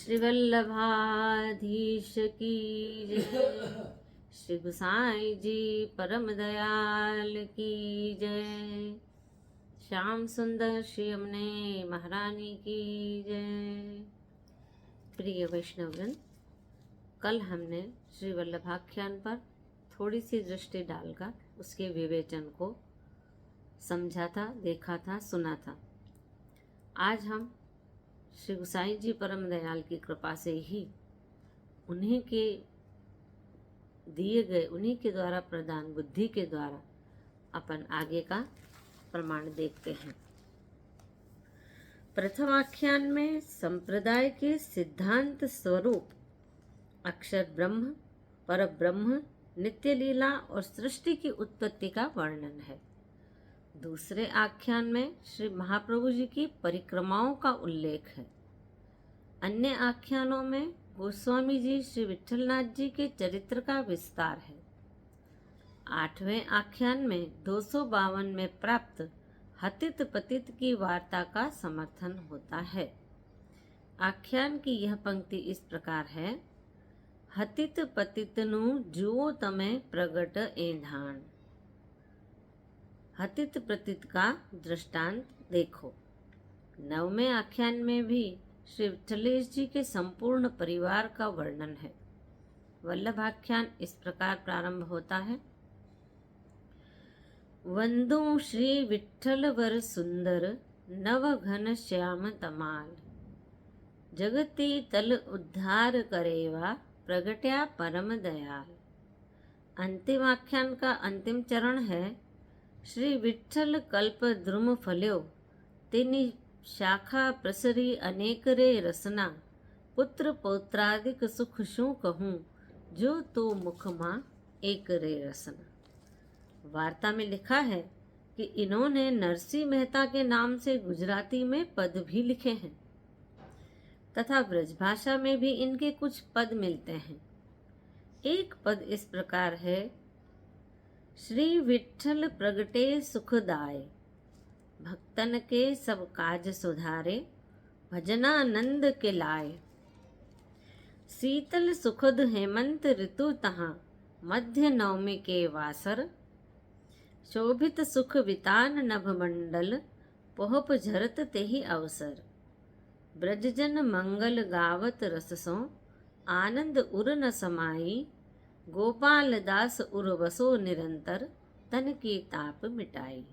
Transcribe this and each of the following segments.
श्री वल्लभाधीश की जय। श्री गुसाई जी परम दयाल की जय। श्याम सुंदर श्री यमुने महारानी की जय। प्रिय वैष्णवजन, कल हमने श्री वल्लभाख्यान पर थोड़ी सी दृष्टि डालकर उसके विवेचन को समझा था, देखा था, सुना था। आज हम श्री गुसाई जी परम दयाल की कृपा से ही उन्हीं के दिए गए, उन्हीं के द्वारा प्रदान बुद्धि के द्वारा अपन आगे का प्रमाण देखते हैं। प्रथम आख्यान में संप्रदाय के सिद्धांत स्वरूप अक्षर ब्रह्म, पर ब्रह्म, नित्य लीला और सृष्टि की उत्पत्ति का वर्णन है। दूसरे आख्यान में श्री महाप्रभु जी की परिक्रमाओं का उल्लेख है। अन्य आख्यानों में गोस्वामी जी श्री विट्ठलनाथ जी के चरित्र का विस्तार है। 8वें आख्यान में 252 में प्राप्त हतित पतित की वार्ता का समर्थन होता है। आख्यान की यह पंक्ति इस प्रकार है: हतित पतितनु जुओ तमे प्रगट एंधान। हतित पतित का दृष्टांत देखो। 9वें आख्यान में भी श्री विट्ठलेश जी के संपूर्ण परिवार का वर्णन है। वल्लभाख्यान इस प्रकार प्रारंभ होता है: वंदो श्री विट्ठल वर सुंदर, नव घन श्याम तमाल। जगती तल उद्धार करेवा, प्रगट्या परम दयाल। अंतिम आख्यान का अंतिम चरण है: श्री विट्ठल कल्प द्रुम फल्यो, तेनी शाखा प्रसरी अनेक रे रसना। पुत्र पौत्रादिक सुख शू कहूँ, जो तो मुख माँ एक रे रसना। वार्ता में लिखा है कि इन्होंने नरसिंह मेहता के नाम से गुजराती में पद भी लिखे हैं तथा ब्रजभाषा में भी इनके कुछ पद मिलते हैं। एक पद इस प्रकार है: श्री विट्ठल प्रगटे सुखदाय, भक्तन के सब काज सुधारे, भजनानंद के लाए। शीतल सुखद हेमंत ऋतु तहाँ, मध्य नवमी के वासर। शोभित सुख वितान नभ मंडल, पोहप झरत तेहि अवसर। ब्रजजन मंगल गावत रससों, आनंद उर न समाई। गोपाल दास उर वसो निरंतर, तन की ताप मिटाई।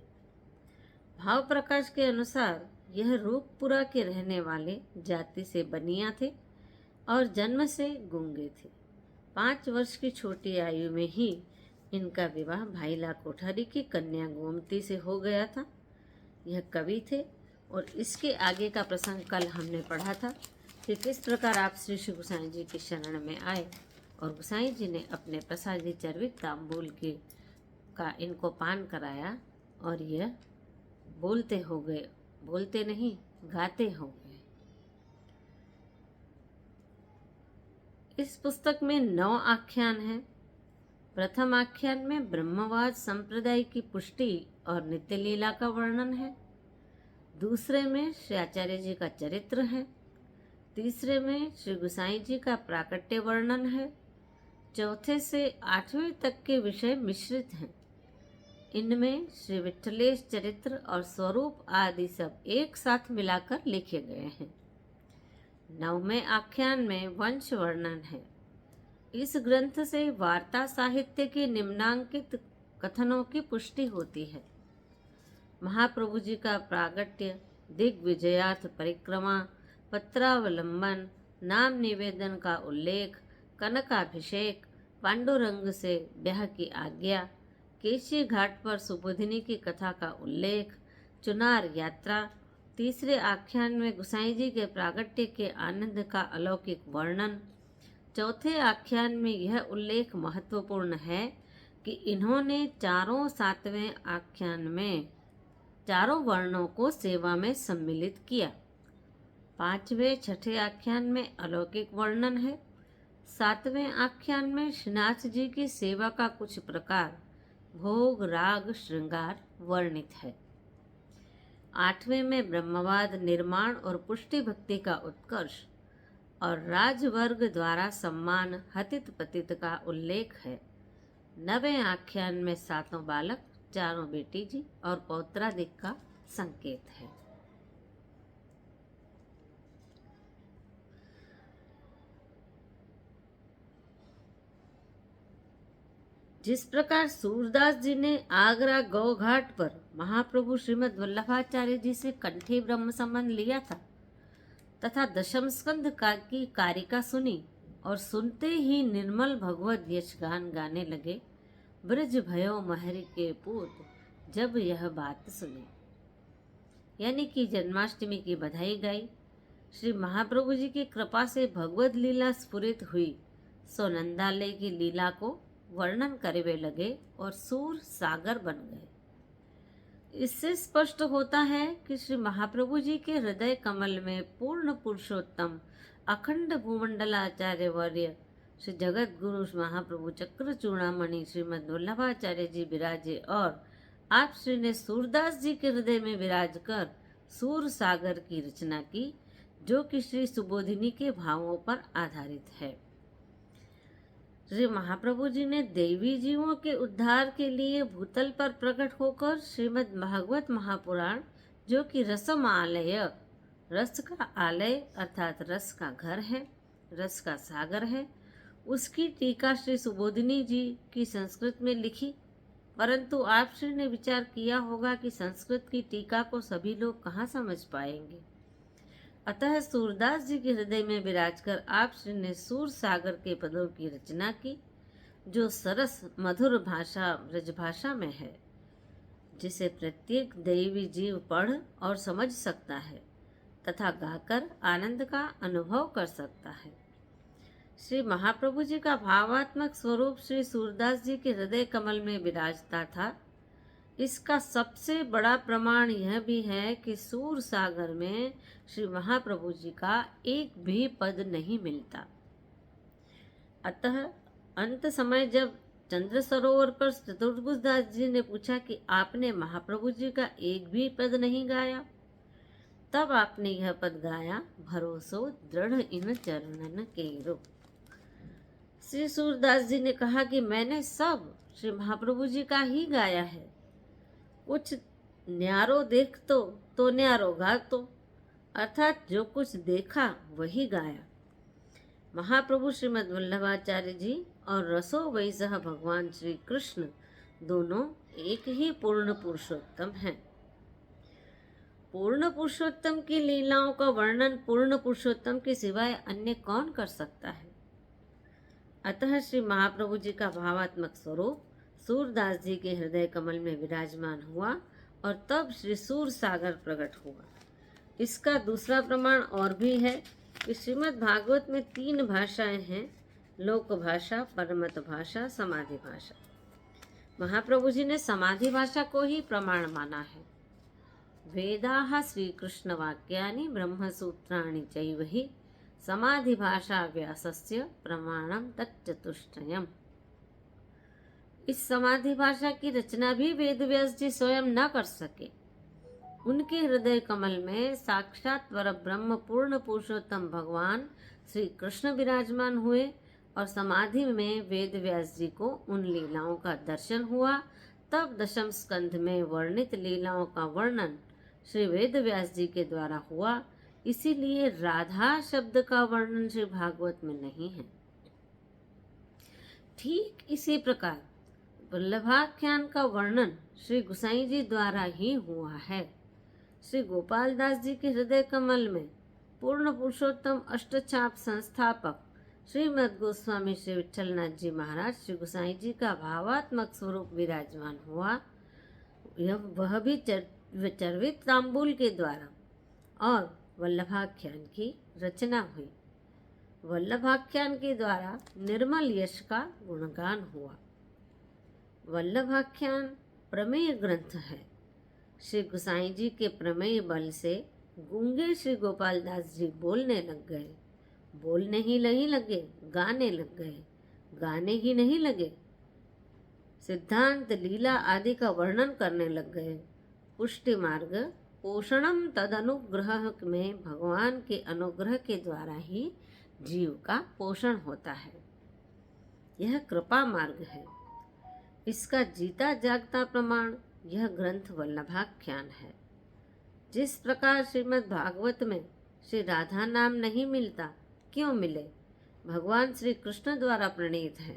भाव प्रकाश के अनुसार यह रूपपुरा के रहने वाले जाति से बनिया थे और जन्म से गूंगे थे। 5 वर्ष की छोटी आयु में ही इनका विवाह भाईला कोठारी की कन्या गोमती से हो गया था। यह कवि थे और इसके आगे का प्रसंग कल हमने पढ़ा था कि किस प्रकार आप श्री श्री गुसाई जी की शरण में आए और गुसाई जी ने अपने प्रसादी चर्वित तांबूल के का इनको पान कराया और यह बोलते हो गए, बोलते नहीं गाते हो गए। इस पुस्तक में 9 आख्यान हैं। प्रथम आख्यान में ब्रह्मवाद संप्रदाय की पुष्टि और नित्य लीला का वर्णन है। दूसरे में श्री आचार्य जी का चरित्र है। तीसरे में श्री गुसाई जी का प्राकट्य वर्णन है। चौथे से 8वें तक के विषय मिश्रित हैं। इनमें श्री विट्ठलेश चरित्र और स्वरूप आदि सब एक साथ मिलाकर लिखे गए हैं। 9वें आख्यान में वंश वर्णन है। इस ग्रंथ से वार्ता साहित्य के निम्नांकित कथनों की पुष्टि होती है। महाप्रभु जी का प्रागट्य, दिग्विजयार्थ परिक्रमा, पत्रावलंबन, नाम निवेदन का उल्लेख, कनकाभिषेक, पांडुरंग से ब्याह की आज्ञा, केशी घाट पर सुबोधिनी की कथा का उल्लेख, चुनार यात्रा। तीसरे आख्यान में गुसाई जी के प्रागट्य के आनंद का अलौकिक वर्णन। चौथे आख्यान में यह उल्लेख महत्वपूर्ण है कि इन्होंने चारों 7वें आख्यान में चारों वर्णों को सेवा में सम्मिलित किया। 5वें 6ठे आख्यान में अलौकिक वर्णन है। 7वें आख्यान में श्रीनाथ जी की सेवा का कुछ प्रकार, भोग, राग, श्रृंगार वर्णित है। 8वें में ब्रह्मवाद, निर्माण और पुष्टि भक्ति का उत्कर्ष। और राजवर्ग द्वारा सम्मान हतित पतित का उल्लेख है। 9वें आख्यान में 7 बालक, 4 बेटी जी और पौत्रादिक का संकेत है। जिस प्रकार सूरदास जी ने आगरा गौ घाट पर महाप्रभु श्रीमद् वल्लभाचार्य जी से कंठी ब्रह्म संबंध लिया था तथा दशम स्कंद की कारिका सुनी और सुनते ही निर्मल भगवत यश गान गाने लगे। ब्रज भयो महरी के पूत जब यह बात सुनी, यानी कि जन्माष्टमी की बधाई गाई। श्री महाप्रभु जी की कृपा से भगवत लीला स्फुरित हुई, सो नंदालय की लीला को वर्णन करवे लगे और सूर सागर बन गए। इससे स्पष्ट होता है कि श्री महाप्रभु जी के हृदय कमल में पूर्ण पुरुषोत्तम अखंड भूमंडलाचार्य वर्य श्री जगत गुरु महाप्रभु चक्र चूड़ामणि श्रीमद् वल्लभाचार्य जी विराजे और आप श्री ने सूरदास जी के हृदय में विराज कर सूर सागर की रचना की, जो कि श्री सुबोधिनी के भावों पर आधारित है। श्री महाप्रभु जी ने देवी जीवों के उद्धार के लिए भूतल पर प्रकट होकर श्रीमद् भागवत महापुराण, जो कि रसम आलय, रस का आलय अर्थात रस का घर है, रस का सागर है, उसकी टीका श्री सुबोधिनी जी की संस्कृत में लिखी। परंतु आप श्री ने विचार किया होगा कि संस्कृत की टीका को सभी लोग कहाँ समझ पाएंगे। अतः सूरदास जी के हृदय में विराजकर आप श्री ने सूर सागर के पदों की रचना की, जो सरस मधुर भाषा ब्रजभाषा में है, जिसे प्रत्येक दैवी जीव पढ़ और समझ सकता है तथा गाकर आनंद का अनुभव कर सकता है। श्री महाप्रभु जी का भावात्मक स्वरूप श्री सूरदास जी के हृदय कमल में विराजता था। इसका सबसे बड़ा प्रमाण यह भी है कि सूर सागर में श्री महाप्रभु जी का एक भी पद नहीं मिलता। अतः अंत समय जब चंद्र सरोवर पर चतुर्भुजदास जी ने पूछा कि आपने महाप्रभु जी का एक भी पद नहीं गाया, तब आपने यह पद गाया, भरोसो दृढ़ इन चरणन केरो। श्री सूरदास जी ने कहा कि मैंने सब श्री महाप्रभु जी का ही गाया है। कुछ न्यारो देख तो न्यारो गा तो, अर्थात जो कुछ देखा वही गाया। महाप्रभु श्रीमद् वल्लभाचार्य जी और रसो वैसह भगवान श्री कृष्ण दोनों एक ही पूर्ण पुरुषोत्तम हैं। पूर्ण पुरुषोत्तम की लीलाओं का वर्णन पूर्ण पुरुषोत्तम के सिवाय अन्य कौन कर सकता है। अतः श्री महाप्रभु जी का भावात्मक स्वरूप सूरदास जी के हृदय कमल में विराजमान हुआ और तब श्री सूर सागर प्रकट हुआ। इसका दूसरा प्रमाण और भी है कि श्रीमद् भागवत में 3 भाषाएं हैं, लोक भाषा, परमत भाषा, समाधि भाषा। महाप्रभु जी ने समाधि भाषा को ही प्रमाण माना है। वेदाः श्रीकृष्ण वाक्यानि ब्रह्मसूत्राणि चैव हि समाधि भाषा व्यासस्य प्रमाणम तच्चतुष्टयम्। इस समाधि भाषा की रचना भी वेद व्यास जी स्वयं न कर सके। उनके हृदय कमल में साक्षात परब्रह्म पूर्ण पुरुषोत्तम भगवान श्री कृष्ण विराजमान हुए और समाधि में वेद व्यास जी को उन लीलाओं का दर्शन हुआ। तब दशम स्कंध में वर्णित लीलाओं का वर्णन श्री वेद व्यास जी के द्वारा हुआ। इसीलिए राधा शब्द का वर्णन श्री भागवत में नहीं है। ठीक इसी प्रकार वल्लभाख्यान का वर्णन श्री गुसाई जी द्वारा ही हुआ है। श्री गोपाल दास जी के हृदय कमल में पूर्ण पुरुषोत्तम अष्टछाप संस्थापक श्रीमद् गोस्वामी श्री विठलनाथ जी महाराज श्री गुसाई जी का भावात्मक स्वरूप विराजमान हुआ। वह भी चर्वित तांबूल के द्वारा और वल्लभाख्यान की रचना हुई। वल्लभाख्यान के द्वारा निर्मल यश का गुणगान हुआ। वल्लभाख्यान प्रमेय ग्रंथ है। श्री गुसाई जी के प्रमेय बल से गूंगे श्री गोपाल दास जी बोलने लग गए, बोलने ही नहीं लगे, गाने लग गए, गाने ही नहीं लगे, सिद्धांत लीला आदि का वर्णन करने लग गए। पुष्टि मार्ग पोषणम तद अनुग्रह में भगवान के अनुग्रह के द्वारा ही जीव का पोषण होता है। यह कृपा मार्ग है। इसका जीता जागता प्रमाण यह ग्रंथ वल्लभाख्यान है। जिस प्रकार श्रीमद् भागवत में श्री राधा नाम नहीं मिलता, क्यों मिले? भगवान श्री कृष्ण द्वारा प्रणीत है।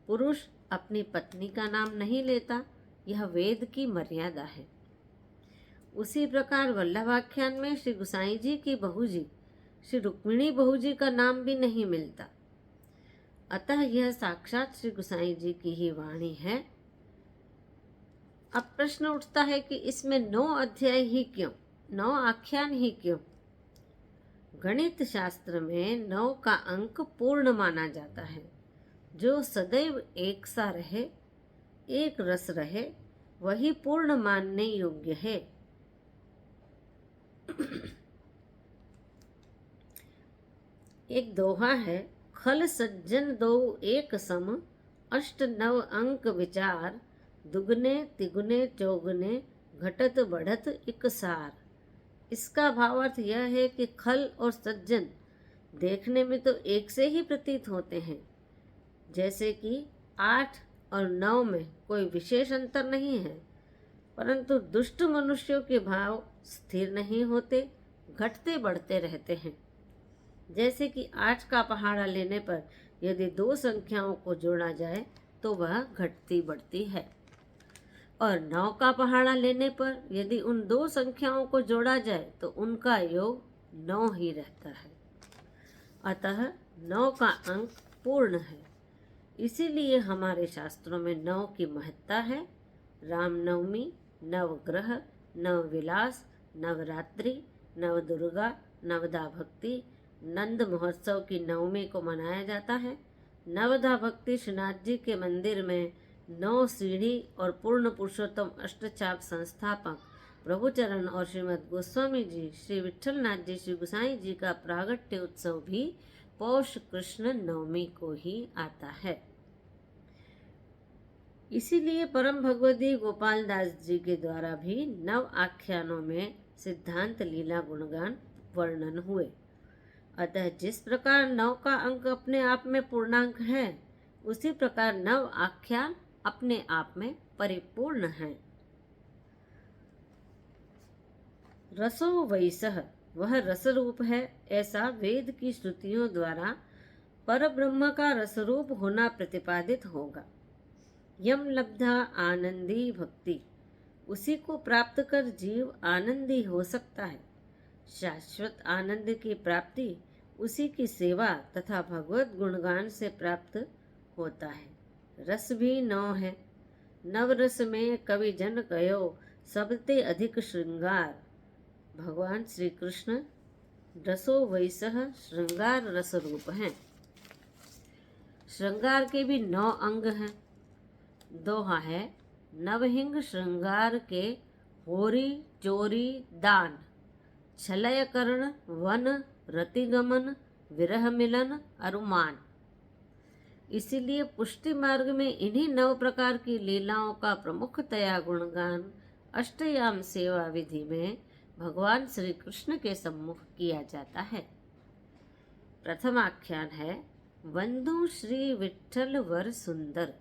पुरुष अपनी पत्नी का नाम नहीं लेता, यह वेद की मर्यादा है। उसी प्रकार वल्लभाख्यान में श्री गुसाई जी की बहू जी श्री रुक्मिणी बहू जी का नाम भी नहीं मिलता। अतः यह साक्षात श्री गुसाई जी की ही वाणी है। अब प्रश्न उठता है कि इसमें 9 अध्याय ही क्यों, 9 आख्यान ही क्यों? गणित शास्त्र में 9 का अंक पूर्ण माना जाता है। जो सदैव एक सा रहे, एक रस रहे, वही पूर्ण मानने योग्य है। एक दोहा है, खल सज्जन दो एक सम, अष्ट नव अंक विचार, दुगने तिगुने चौगुने, घटत बढ़त इकसार। इसका भावार्थ यह है कि खल और सज्जन देखने में तो एक से ही प्रतीत होते हैं, जैसे कि 8 और 9 में कोई विशेष अंतर नहीं है, परंतु दुष्ट मनुष्यों के भाव स्थिर नहीं होते, घटते बढ़ते रहते हैं। जैसे कि 8 का पहाड़ा लेने पर यदि 2 संख्याओं को जोड़ा जाए तो वह घटती बढ़ती है, और 9 का पहाड़ा लेने पर यदि उन 2 संख्याओं को जोड़ा जाए तो उनका योग 9 ही रहता है। अतः 9 का अंक पूर्ण है। इसीलिए हमारे शास्त्रों में 9 की महत्ता है। रामनवमी, नवग्रह, नवविलास, नवरात्रि, नवदुर्गा, नवदा भक्ति, नंद महोत्सव की नवमी को मनाया जाता है। नवदा भक्ति श्रीनाथ जी के मंदिर में 9 सीढ़ी और पूर्ण पुरुषोत्तम अष्टचाप संस्थापक प्रभुचरण और श्रीमद् गोस्वामी जी, श्री विठलनाथ जी, श्री गुसाई जी का प्रागट्य उत्सव भी पौष कृष्ण नवमी को ही आता है। इसीलिए परम भगवती गोपाल दास जी के द्वारा भी 9 आख्यानों में सिद्धांत लीला गुणगान वर्णन हुए। अतः जिस प्रकार 9 का अंक अपने आप में पूर्णांक है, उसी प्रकार 9 आख्यान अपने आप में परिपूर्ण हैं। रसो वैसह, वह रसरूप है, ऐसा वेद की श्रुतियों द्वारा परब्रह्म का रसरूप होना प्रतिपादित होगा। यम लब्धा आनंदी भक्ति, उसी को प्राप्त कर जीव आनंदी हो सकता है। शाश्वत आनंद की प्राप्ति उसी की सेवा तथा भगवत गुणगान से प्राप्त होता है। रस भी 9 है। नवरस में कवि जन कयो, सबते अधिक श्रृंगार। भगवान श्री कृष्ण रसो वैसह श्रृंगार रस रूप हैं। श्रृंगार के भी 9 अंग हैं। दोहा है, नवहिंग श्रृंगार के होरी चोरी दान, छलय कर्ण वन रतिगमन, विरह मिलन अरुमान। इसीलिए पुष्टि मार्ग में इन्हीं 9 प्रकार की लीलाओं का प्रमुखतया गुणगान अष्टयाम सेवा विधि में भगवान श्री कृष्ण के सम्मुख किया जाता है। प्रथम आख्यान है, वंदु श्री विठ्ठल वर सुंदर।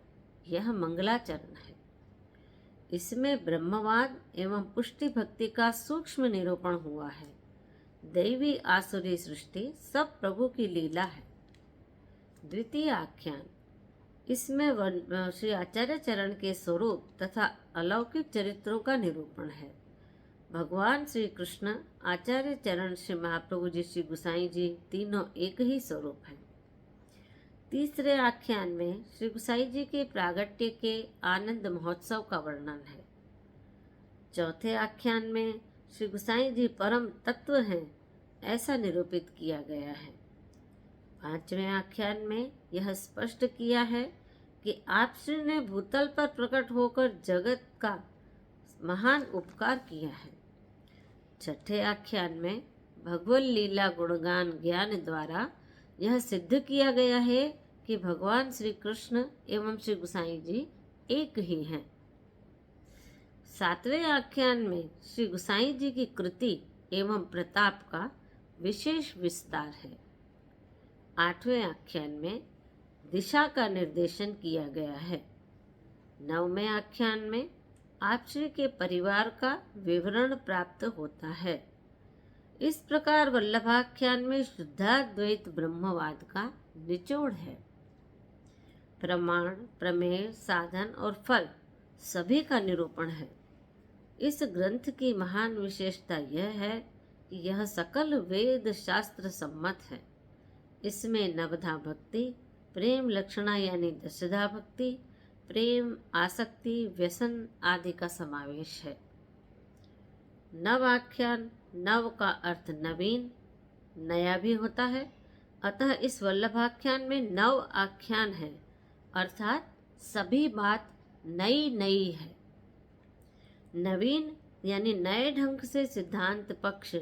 यह मंगलाचरण है। इसमें ब्रह्मवाद एवं पुष्टि भक्ति का सूक्ष्म निरूपण हुआ है। दैवी आसुरी सृष्टि सब प्रभु की लीला है। द्वितीय आख्यान, इसमें श्री आचार्य चरण के स्वरूप तथा अलौकिक चरित्रों का निरूपण है। भगवान श्री कृष्ण, आचार्य चरण, श्री महाप्रभु जी, श्री गुसाई जी तीनों एक ही स्वरूप हैं। तीसरे आख्यान में श्री गुसाई जी के प्रागट्य के आनंद महोत्सव का वर्णन है। चौथे आख्यान में श्री गुसाई जी परम तत्व हैं, ऐसा निरूपित किया गया है। पांचवें आख्यान में यह स्पष्ट किया है कि आप श्री ने भूतल पर प्रकट होकर जगत का महान उपकार किया है। छठे आख्यान में भगवत लीला गुणगान ज्ञान द्वारा यह सिद्ध किया गया है कि भगवान श्री कृष्ण एवं श्री गुसाई जी एक ही हैं। सातवें आख्यान में श्री गुसाई जी की कृति एवं प्रताप का विशेष विस्तार है। 8वें आख्यान में दिशा का निर्देशन किया गया है। 9वें आख्यान में आप श्री के परिवार का विवरण प्राप्त होता है। इस प्रकार वल्लभाख्यान में शुद्धाद्वैत ब्रह्मवाद का निचोड़ है। प्रमाण, प्रमेय, साधन और फल सभी का निरूपण है। इस ग्रंथ की महान विशेषता यह है कि यह सकल वेद शास्त्र सम्मत है। इसमें नवधा भक्ति, प्रेम लक्षणा यानी दशधा भक्ति, प्रेम, आसक्ति, व्यसन आदि का समावेश है। नव आख्यान, नव का अर्थ नवीन, नया भी होता है। अतः इस वल्लभाख्यान में 9 आख्यान है, अर्थात सभी बात नई नई है। नवीन यानी नए ढंग से सिद्धांत पक्ष,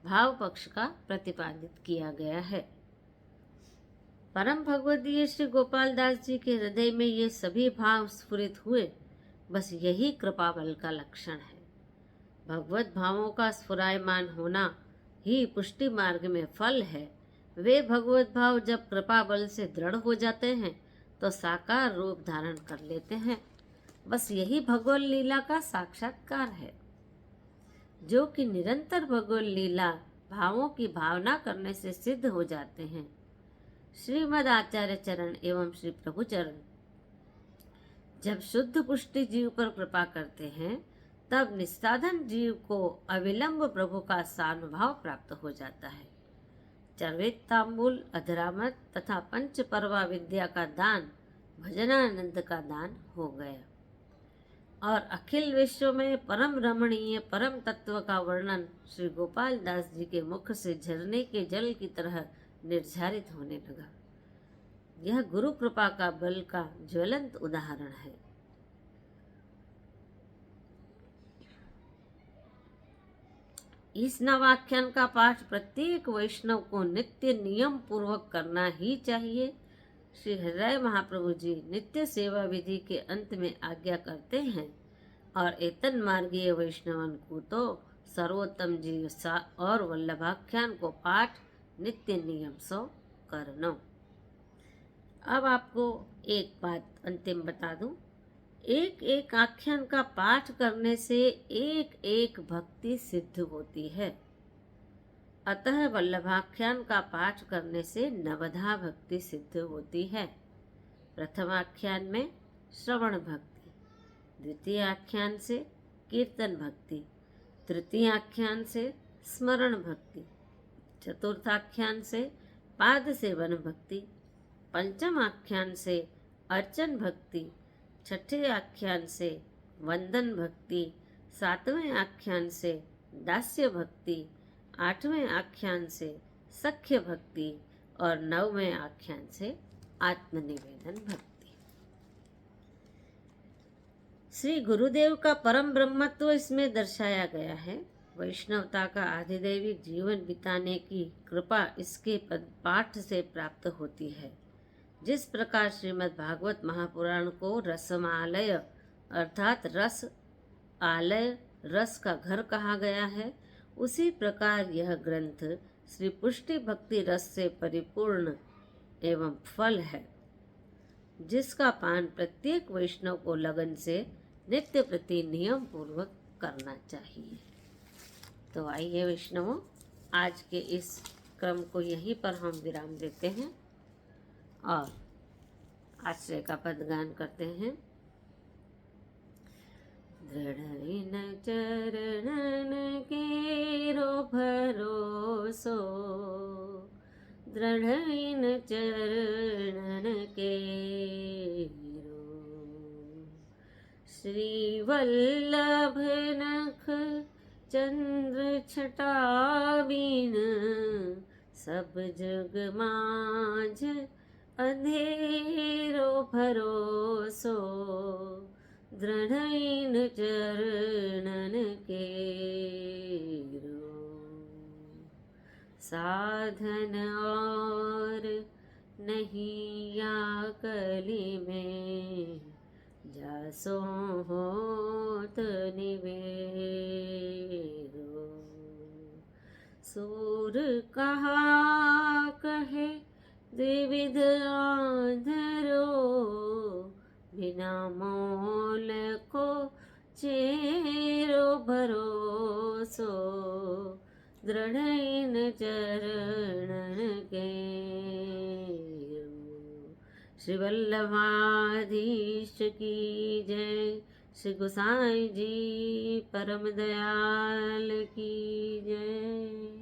भाव पक्ष का प्रतिपादित किया गया है। परम भगवदीय श्री गोपाल दास जी के हृदय में ये सभी भाव स्फुरित हुए, बस यही कृपा बल का लक्षण है। भगवत भावों का स्फुरायमान होना ही पुष्टि मार्ग में फल है। वे भगवत भाव जब कृपा बल से दृढ़ हो जाते हैं तो साकार रूप धारण कर लेते हैं। बस यही भगवत लीला का साक्षात्कार है, जो कि निरंतर भगवत लीला भावों की भावना करने से सिद्ध हो जाते हैं। श्रीमद आचार्य चरण एवं श्री प्रभु चरण जब शुद्ध पुष्टि जीव पर कृपा करते हैं, तब निस्साधन जीव को अविलंब प्रभु का सानुभाव प्राप्त हो जाता है। चरवेद तांबूल, अधरामत तथा पंच परवा विद्या का दान भजनानंद का दान हो गया और अखिल विश्व में परम रमणीय परम तत्व का वर्णन श्री गोपाल दास जी के मुख से झरने के जल की तरह निर्धारित होने लगा। यह गुरु कृपा का बल का ज्वलंत उदाहरण है। इस नवाख्यान का पाठ प्रत्येक वैष्णव को नित्य नियम पूर्वक करना ही चाहिए। श्री हृदय महाप्रभु जी नित्य सेवा विधि के अंत में आज्ञा करते हैं और एतन मार्गीय वैष्णवन को तो सर्वोत्तम जी और वल्लभाख्यान को पाठ नित्य नियम सो करनो। अब आपको एक बात अंतिम बता दूं, एक एक आख्यान का पाठ करने से एक एक भक्ति सिद्ध होती है। अतः वल्लभाख्यान का पाठ करने से नवधा भक्ति सिद्ध होती है। प्रथम आख्यान में श्रवण भक्ति, द्वितीय आख्यान से कीर्तन भक्ति, तृतीय आख्यान से स्मरण भक्ति, चतुर्थ आख्यान से पाद सेवन भक्ति, पंचम आख्यान से अर्चन भक्ति, छठे आख्यान से वंदन भक्ति, सातवें आख्यान से दास्य भक्ति, आठवें आख्यान से सख्य भक्ति और 9वें आख्यान से आत्मनिवेदन भक्ति। श्री गुरुदेव का परम ब्रह्मत्व इसमें दर्शाया गया है। वैष्णवता का आधिदैविक जीवन बिताने की कृपा इसके पाठ से प्राप्त होती है। जिस प्रकार श्रीमद् भागवत महापुराण को रसमालय अर्थात रस आलय, रस का घर कहा गया है, उसी प्रकार यह ग्रंथ श्री पुष्टि भक्ति रस से परिपूर्ण एवं फल है, जिसका पान प्रत्येक वैष्णव को लगन से नित्य प्रति नियम पूर्वक करना चाहिए। तो आइए वैष्णवों, आज के इस क्रम को यहीं पर हम विराम देते हैं और आश्रय का पदगान करते हैं। दृढ़ चरणन केरो भरोसो, दृढ़ चरणन केरो, श्री वल्लभ नख चंद्र छटा बीन, सब जग माझ अंधेरो भरोसो, दृढ़ चरणन केरो, साधन और नहीं आकली में, जासो होत निवेरो, सूर कहा कहे દ્વિવિધ આધરો વિના મોલ કો ચેરો ભરોસો દ્રઢઈન ચરણન કે શ્રી વલ્લભાધીશ કી જય શ્રી ગુસાઈજી પરમ દયાલ કી જય।